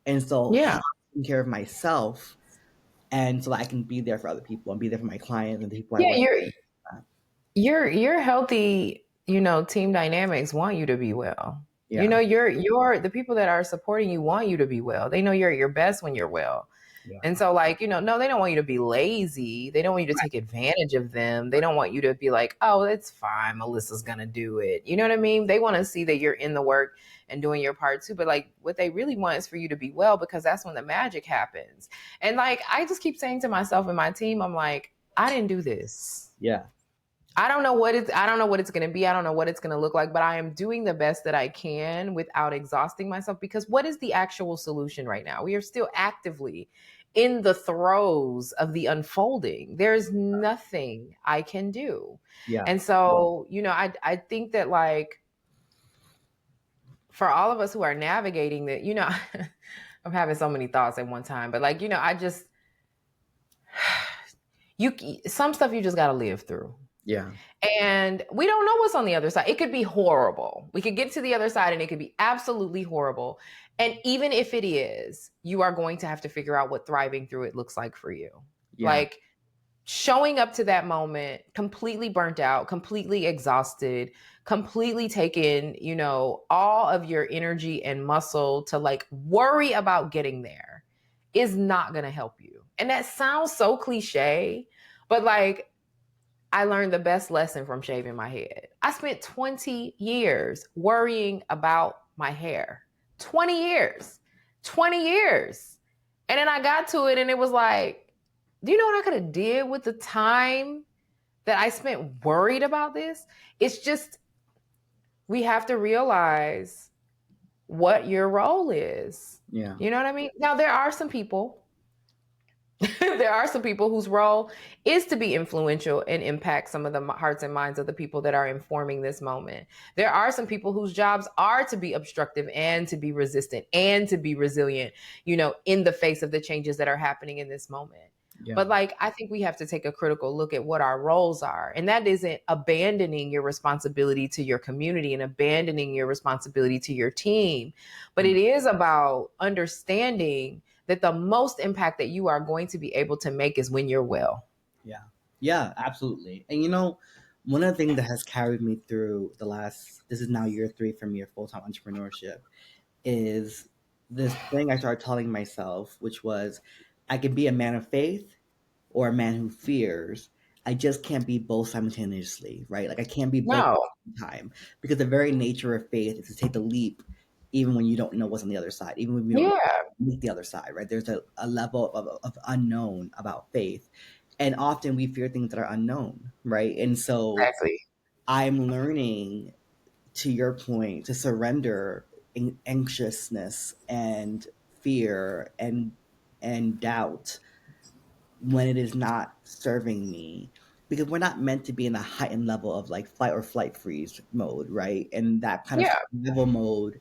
And so, how Yeah. taking care of myself, and so that I can be there for other people and be there for my clients and the people I Yeah, work your healthy, team dynamics want you to be well. with. Yeah, You're the people that are supporting you want you to be well. They know you're at your best when you're well. yeah, And so, like, no, they don't want you to be lazy. They don't want you to take advantage of them. They don't want you to be like, oh, it's fine. Melissa's going to do it. You know what I mean? They want to see that you're in the work and doing your part too. But like, what they really want is for you to be well, because that's when the magic happens. And like, I just keep saying to myself and my team, I'm like, I didn't do this. yeah, I don't know what it's going to be. I don't know what it's going to look like, but I am doing the best that I can without exhausting myself, because what is the actual solution right now? We are still actively in the throes of the unfolding. There's nothing I can do. yeah, And so, I think that, like, for all of us who are navigating that, I'm having so many thoughts at one time, but like, I just, some stuff you just got to live through. yeah, And we don't know what's on the other side. It could be horrible. We could get to the other side and it could be absolutely horrible. And even if it is, you are going to have to figure out what thriving through it looks like for you. yeah, Like, showing up to that moment completely burnt out, completely exhausted, completely taken, all of your energy and muscle to like worry about getting there is not going to help you. And that sounds so cliche, but like, I learned the best lesson from shaving my head. I spent 20 years worrying about my hair. 20 years. 20 years. And then I got to it and it was like, do you know what I could have did with the time that I spent worried about this? It's just, we have to realize what your role is. yeah, You know what I mean? Now, there are some people there are some people whose role is to be influential and impact some of the hearts and minds of the people that are informing this moment. There are some people whose jobs are to be obstructive and to be resistant and to be resilient, in the face of the changes that are happening in this moment. yeah, But like, I think we have to take a critical look at what our roles are. And that isn't abandoning your responsibility to your community and abandoning your responsibility to your team, but it is about understanding that the most impact that you are going to be able to make is when you're well. yeah, yeah, absolutely. And one of the things that has carried me through this is now year 3 for me of full time entrepreneurship, is this thing I started telling myself, which was, I can be a man of faith or a man who fears. I just can't be both simultaneously, right? Like, I can't be both at No. the same time, because the very nature of faith is to take the leap, even when you don't know what's on the other side, even when you don't Yeah, meet the other side, right? There's a level of unknown about faith. And often we fear things that are unknown, right? And so exactly. I'm learning, to your point, to surrender anxiousness and fear and doubt when it is not serving me, because we're not meant to be in a heightened level of like fight or flight freeze mode, right? And that kind of Yeah. survival mode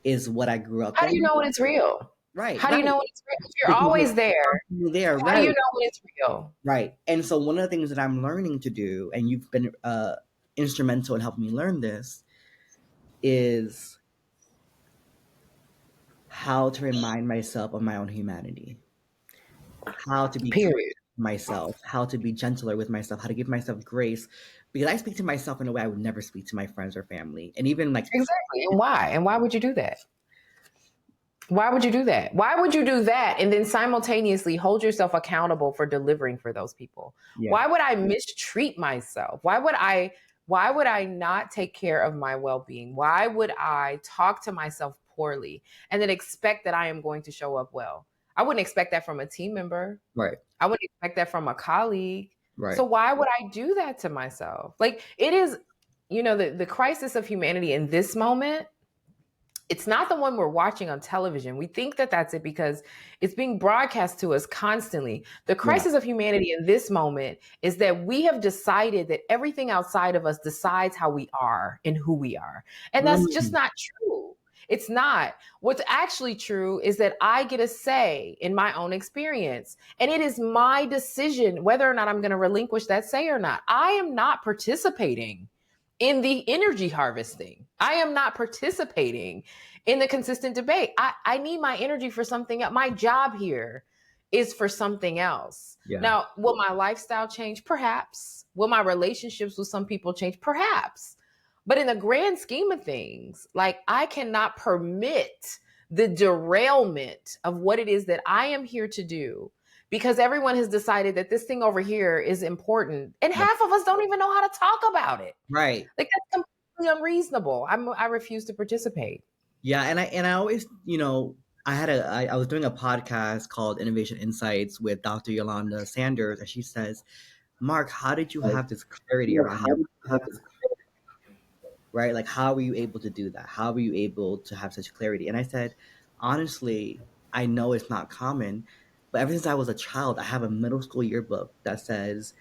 is what I grew up How do you in. know when it's real? Right, How do you right. know when it's real? If you're Because always there, you're there, how do you right, know when it's real? right. And so one of the things that I'm learning to do, and you've been instrumental in helping me learn this, is how to remind myself of my own humanity, how to be kind Period. to myself, how to be gentler with myself, how to give myself grace, because I speak to myself in a way I would never speak to my friends or family, and even like, Exactly. And why? And why would you do that? Why would you do that? Why would you do that and then simultaneously hold yourself accountable for delivering for those people? yeah, Why would I mistreat myself? Why would I not take care of my well-being? Why would I talk to myself poorly and then expect that I am going to show up well? I wouldn't expect that from a team member. right, I wouldn't expect that from a colleague. So right, why would I do that to myself? Like, it is, the crisis of humanity in this moment, it's not the one we're watching on television. We think that that's it because it's being broadcast to us constantly. The yeah, crisis of humanity in this moment is that we have decided that everything outside of us decides how we are and who we are. And that's just mm, not true. It's not. What's actually true is that I get a say in my own experience. And it is my decision whether or not I'm going to relinquish that say or not. I am not participating in the energy harvesting. I am not participating in the consistent debate. I need my energy for something else. My job here is for something else. Yeah. Now, will my lifestyle change? Perhaps. Will my relationships with some people change? Perhaps. But in the grand scheme of things, like I cannot permit the derailment of what it is that I am here to do because everyone has decided that this thing over here is important. And Yep. half of us don't even know how to talk about it. Right. Like that's completely unreasonable. I refuse to participate. Yeah, and I always, I was doing a podcast called Innovation Insights with Dr. Yolanda Sanders, and she says, "Mark, how did you have this clarity around your right? Like, how were you able to do that? How were you able to have such clarity?" And I said, honestly, I know it's not common, but ever since I was a child, I have a middle school yearbook that says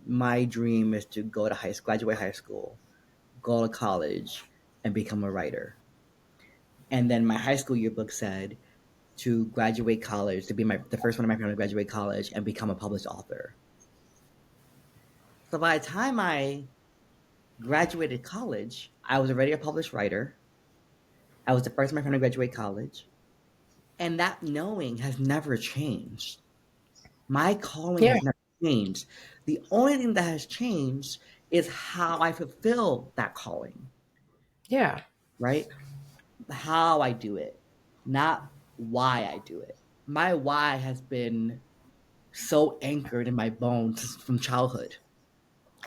my dream is to go to graduate high school, go to college, and become a writer. And then my high school yearbook said to graduate college, to be the first one in my family to graduate college and become a published author. So by the time I graduated college, I was already a published writer. I was the first in my family to graduate college. And that knowing has never changed. My calling Yeah. has never changed. The only thing that has changed is how I fulfill that calling, Yeah. right? How I do it, not why I do it. My why has been so anchored in my bones from childhood.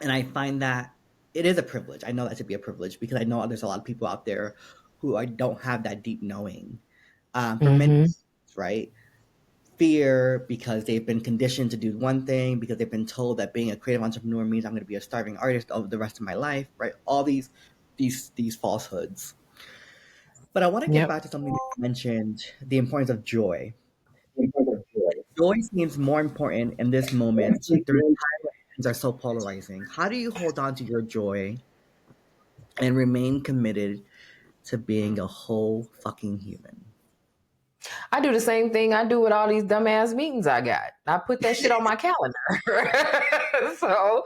And I find that it is a privilege. I know that to be a privilege because I know there's a lot of people out there who don't have that deep knowing for many Mm-hmm. reasons, right? Fear because they've been conditioned to do one thing, because they've been told that being a creative entrepreneur means I'm going to be a starving artist over the rest of my life, right? All these falsehoods. But I want to get Yep. back to something that you mentioned, the importance of joy. Joy seems more important in this moment during times are so polarizing. How do you hold on to your joy and remain committed to being a whole fucking human? I do the same thing I do with all these dumbass meetings I got. I put that shit on my calendar. So,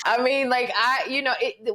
I mean, like,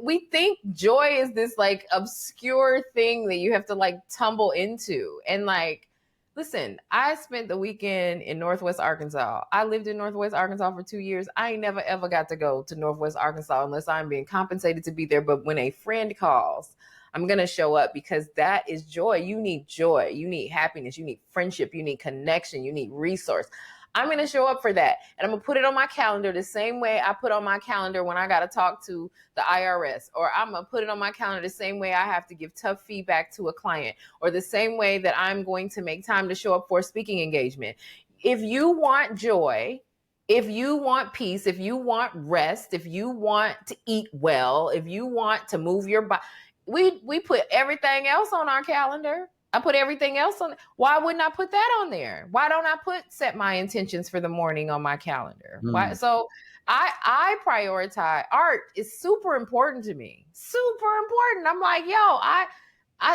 we think joy is this like obscure thing that you have to like tumble into. And like, listen, I spent the weekend in Northwest Arkansas. I lived in Northwest Arkansas for 2 years. I ain't never ever got to go to Northwest Arkansas unless I'm being compensated to be there. But when a friend calls, I'm going to show up because that is joy. You need joy. You need happiness. You need friendship. You need connection. You need resource. I'm going to show up for that. And I'm going to put it on my calendar the same way I put on my calendar when I got to talk to the IRS, or I'm going to put it on my calendar the same way I have to give tough feedback to a client, or the same way that I'm going to make time to show up for a speaking engagement. If you want joy, if you want peace, if you want rest, if you want to eat well, if you want to move your body, we put everything else on our calendar. I put everything else on. Why wouldn't I put that on there? Why don't I set my intentions for the morning on my calendar? Why? Mm. So I prioritize art is super important to me. Super important. I'm like, yo, I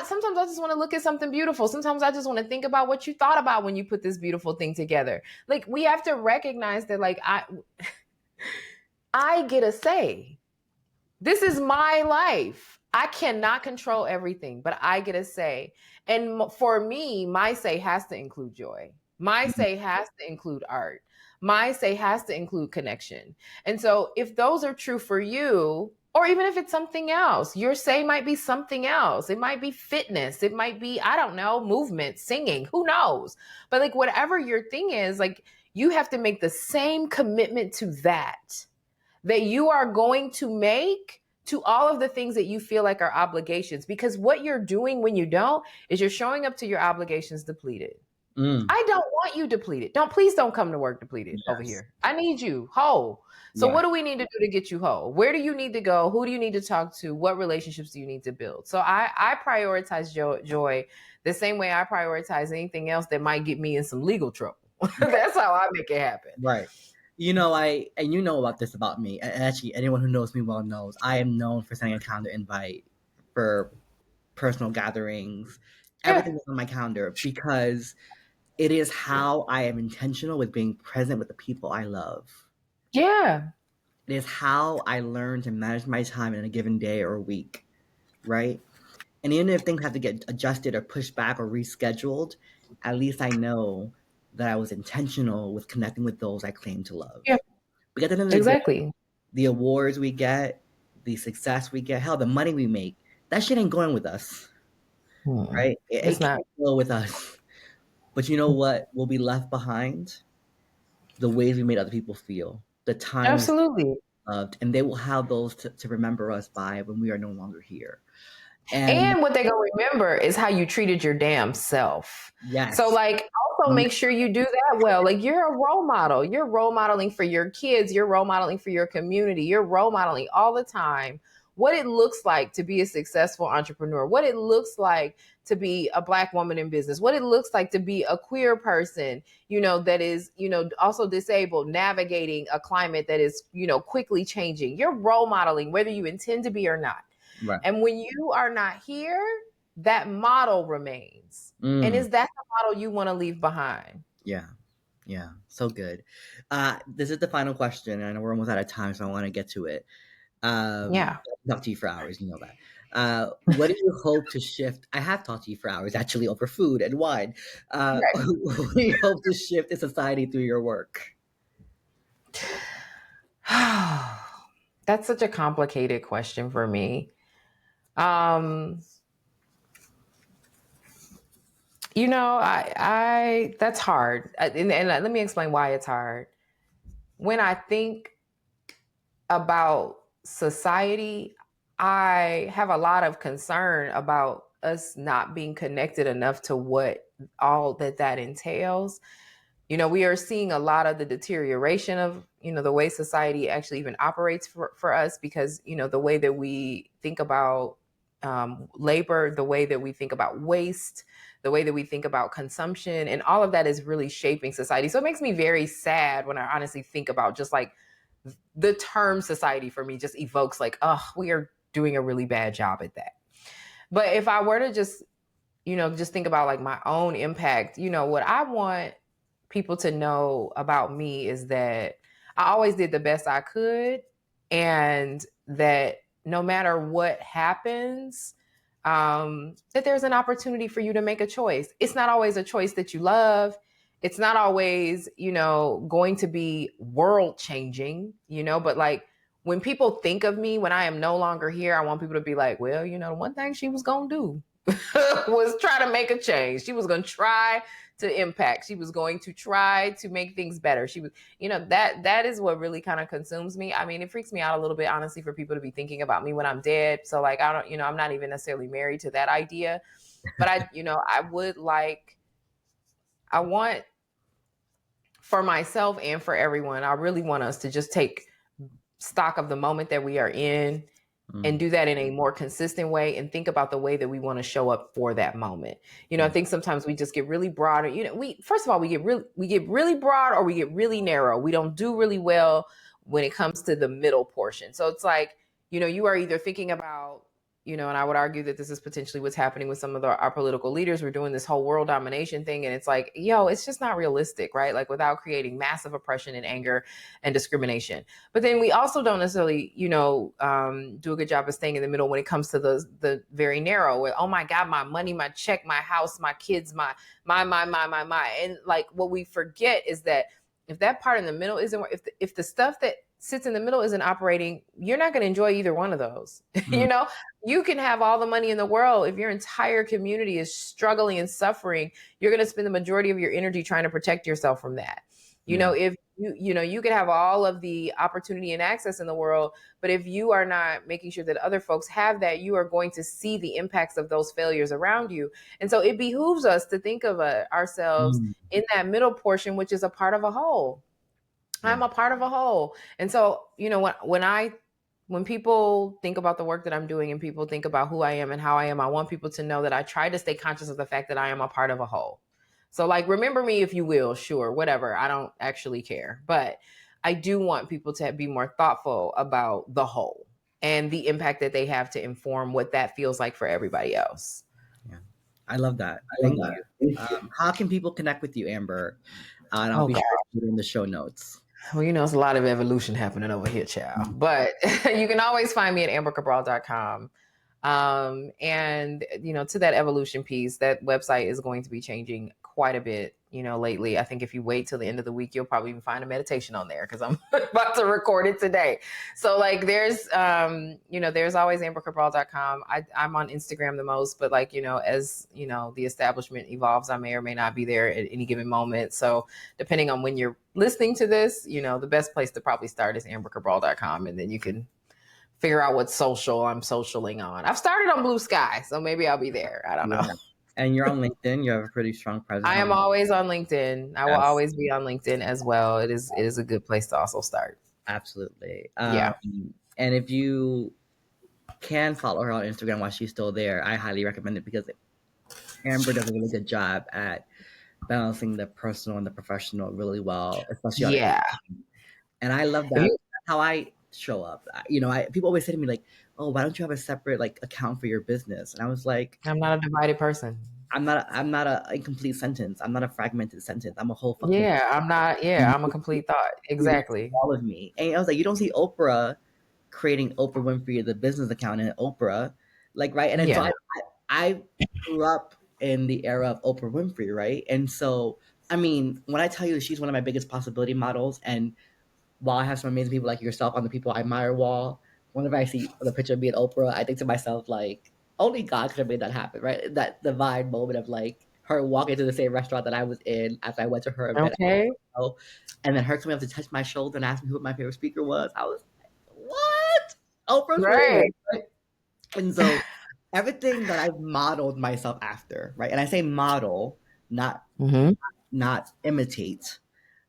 sometimes I just want to look at something beautiful. Sometimes I just want to think about what you thought about when you put this beautiful thing together. Like we have to recognize that like I get a say. This is my life. I cannot control everything, but I get a say. And for me, my say has to include joy. My say has to include art. My say has to include connection. And so if those are true for you, or even if it's something else, your say might be something else. It might be fitness. It might be, I don't know, movement, singing, who knows? But like whatever your thing is, like you have to make the same commitment to that you are going to make to all of the things that you feel like are obligations. Because what you're doing when you don't is you're showing up to your obligations depleted. Mm. I don't want you depleted. Please don't come to work depleted over Yes. here. I need you whole. So Yeah. what do we need to do to get you whole? Where do you need to go? Who do you need to talk to? What relationships do you need to build? So I prioritize joy the same way I prioritize anything else that might get me in some legal trouble. That's how I make it happen. Right. And you know about this about me. And actually, anyone who knows me well knows I am known for sending a calendar invite for personal gatherings, Yeah. everything is on my calendar because it is how I am intentional with being present with the people I love. Yeah. It is how I learn to manage my time in a given day or week, right? And even if things have to get adjusted or pushed back or rescheduled, at least I know that I was intentional with connecting with those I claim to love. Yeah. Because at the end of the day, Exactly. the awards we get, the success we get, hell, the money we make, that shit ain't going with us, Hmm. right? It It's not. can't go with us. But you know what will be left behind? The ways we made other people feel, the times Absolutely. loved, and they will have those to remember us by when we are no longer here. And And what they gonna remember is how you treated your damn self. So yes, like also mm, make sure you do that well. Like you're a role model. You're role modeling for your kids, you're role modeling for your community, you're role modeling all the time what it looks like to be a successful entrepreneur, what it looks like to be a black woman in business, what it looks like to be a queer person, that is, also disabled, navigating a climate that is, quickly changing. You're role modeling whether you intend to be or not. right. And when you are not here, that model remains. And Mm, is that the model you want to leave behind? yeah, yeah, so good. This is the final question, and I know we're almost out of time, so I want to get to it. Yeah. I can talk to you for hours, you know that. What do you hope to shift? I have talked to you for hours, actually, over food and wine. What do you hope to shift in society through your work? That's such a complicated question for me. Um, I that's hard. And let me explain why it's hard. When I think about society, I have a lot of concern about us not being connected enough to what all that entails. We are seeing a lot of the deterioration of, the way society actually even operates for us because, the way that we think about labor, the way that we think about waste, the way that we think about consumption, and all of that is really shaping society. So it makes me very sad when I honestly think about just like the term society for me just evokes like, oh, we are doing a really bad job at that. But if I were to just think about like my own impact, what I want people to know about me is that I always did the best I could, and that no matter what happens, that there's an opportunity for you to make a choice. It's not always a choice that you love. It's not always, going to be world changing, but like when people think of me when I am no longer here, I want people to be like, well, the one thing she was going to do was try to make a change. She was going to try to impact. She was going to try to make things better. She was, that is what really kind of consumes me. I mean, it freaks me out a little bit, honestly, for people to be thinking about me when I'm dead. So like, I don't, I'm not even necessarily married to that idea, but I want for myself and for everyone, I really want us to just take stock of the moment that we are in and Mm, do that in a more consistent way and think about the way that we want to show up for that moment. I yeah. think sometimes we just get really broad. We first of all, we get really broad or we get really narrow. We don't do really well when it comes to the middle portion. So it's like, you are either thinking about, and I would argue that this is potentially what's happening with some of our political leaders. We're doing this whole world domination thing. And it's like, it's just not realistic, right? Like without creating massive oppression and anger and discrimination. But then we also don't necessarily, do a good job of staying in the middle when it comes to the very narrow. Where, oh my God, my money, my check, my house, my kids, my. And like what we forget is that if that part in the middle isn't, if the stuff that sits in the middle isn't operating, you're not going to enjoy either one of those. Mm, You can have all the money in the world. If your entire community is struggling and suffering, you're going to spend the majority of your energy trying to protect yourself from that. yeah. If you could have all of the opportunity and access in the world, but if you are not making sure that other folks have that, you are going to see the impacts of those failures around you. And so it behooves us to think of ourselves Mm, in that middle portion, which is a part of a whole. yeah. I'm a part of a whole. And so, when people think about the work that I'm doing and people think about who I am and how I am, I want people to know that I try to stay conscious of the fact that I am a part of a whole. So like, remember me if you will, sure, whatever. I don't actually care, but I do want people to be more thoughtful about the whole and the impact that they have to inform what that feels like for everybody else. Yeah. I love that. I love Thank that. you. Thank you. How can people connect with you, Amber? And I'll Oh be God. sure to put it in the show notes. Well, it's a lot of evolution happening over here, child. But you can always find me at ambercabral.com. And to that evolution piece, that website is going to be changing quite a bit, lately. I think if you wait till the end of the week, you'll probably even find a meditation on there because I'm about to record it today. So like there's always ambercabral.com. I'm on Instagram the most, but as the establishment evolves, I may or may not be there at any given moment. So depending on when you're listening to this, the best place to probably start is ambercabral.com, and then you can figure out what social I'm socialing on. I've started on Blue Sky, so maybe I'll be there. I don't know. Yeah. And you're on LinkedIn. You have a pretty strong presence I am on. always on LinkedIn. I will Yes, always be on LinkedIn as well. It is a good place to also start. absolutely. Yeah. And if you can follow her on Instagram while she's still there, I highly recommend it because Amber does a really good job at balancing the personal and the professional really well, especially on Yeah. Instagram. And I love If that. you, That's how I show up. People always say to me like, "Oh, why don't you have a separate like account for your business?" And I was like, I'm not a divided person. I'm not a incomplete sentence. I'm not a fragmented sentence. I'm a whole fucking Yeah, I'm not. Yeah, I'm a complete thought. Exactly. all of me. And I was like, you don't see Oprah creating Oprah Winfrey the business account in Oprah, like right. And then so Yeah. I grew up in the era of Oprah Winfrey, right? And so I mean, when I tell you she's one of my biggest possibility models, and while I have some amazing people like yourself on the people I admire wall, whenever I see the picture of me at Oprah, I think to myself like, only God could have made that happen, right? That divine moment of like her walking to the same restaurant that I was in after I went to her event, Okay. and then her coming up to touch my shoulder and ask me who my favorite speaker was. I was like, what? Oprah's real Right. life, right? And so everything that I've modeled myself after, right? And I say model, not Hmm. not imitate,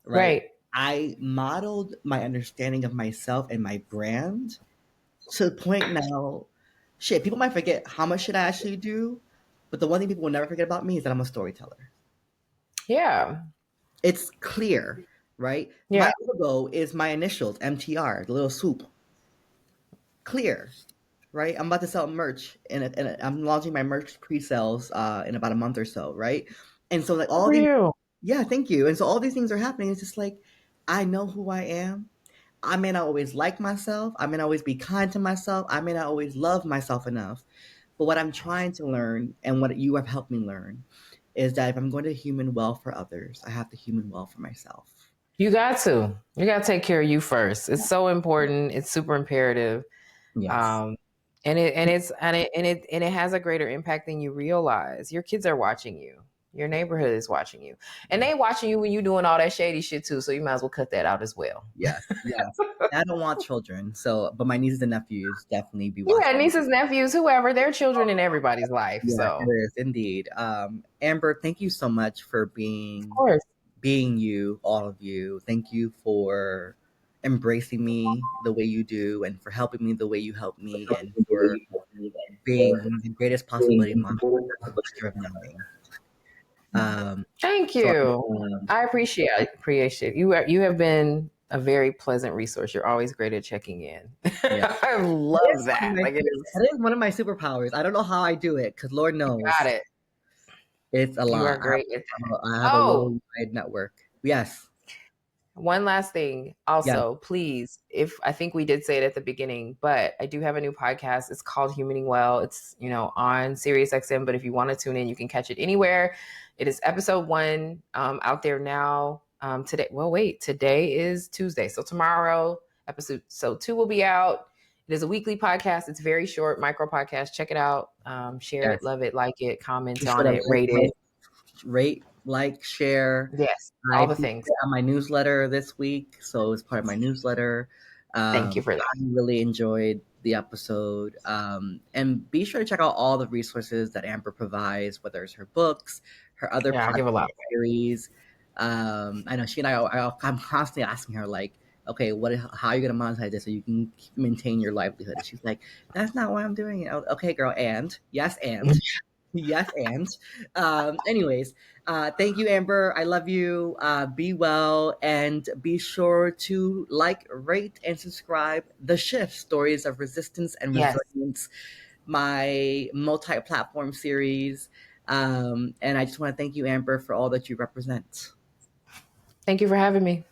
right? Right. I modeled my understanding of myself and my brand to the point now, shit, people might forget how much shit I actually do, but the one thing people will never forget about me is that I'm a storyteller. Yeah. It's clear, right? Yeah. My logo is my initials, MTR, the little swoop. Clear, right? I'm about to sell merch, and I'm launching my merch pre-sales in about a month or so, right? And so like Good all for these, you. yeah, thank you. And so all these things are happening. It's just like I know who I am. I may not always like myself. I may not always be kind to myself. I may not always love myself enough. But what I'm trying to learn, and what you have helped me learn, is that if I'm going to human well for others, I have to human well for myself. You got to. You got to take care of you first. It's so important. It's super imperative. Yes. Um, and it has a greater impact than you realize. Your kids are watching you. Your neighborhood is watching you, and they watching you when you doing all that shady shit too. So you might as well cut that out as well. Yes. Yes. I don't want children, so but my nieces and nephies definitely be Yeah, watching. nieces, nephews, whoever, they're children in everybody's life. Yeah, it So is indeed. Amber, thank you so much for of being course, you, all of you. Thank you for embracing me the way you do, and for helping me the way you help me, and for being one of the greatest possibility models I've ever known. thank So you. I appreciate you. You have been a very pleasant resource. You're always great at checking in. yeah, I love that. Like it is. it is one of my superpowers. I don't know how I do it because Lord Got knows it. it's a You are lot. great at that. I have a Oh, worldwide network. Yes, one last thing. yes, Also, please, if I think we did say it at the beginning, but I do have a new podcast. It's called Humaning Well. It's, on SiriusXM, but if you want to tune in, you can catch it anywhere. It is episode 1 out there now. Today, well, wait, today is Tuesday. So tomorrow, episode 2 will be out. It is a weekly podcast. It's very short, micro podcast. Check it out. Share yes. it, love it, like it, comment Be sure on to it, rate it. rate, like, share. Yes, I all the put things. it on my newsletter this week, so it's part of my newsletter. Thank you for that. I really enjoyed the episode. And be sure to check out all the resources that Amber provides, whether it's her books, her other Yeah, I give a podcast lot. series. I know she and I'm constantly asking her, like, okay, how are you going to monetize this so you can maintain your livelihood? And she's like, that's not why I'm doing it. Okay, girl, and yes, and. Yes, and anyways, thank you, Amber. I love you. Be well, and be sure to like, rate, and subscribe The Shift: Stories of Resistance and Yes. Resilience, my multi-platform series. And I just want to thank you, Amber, for all that you represent. Thank you for having me.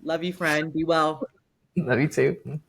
Love you, friend. Be well. Love you too.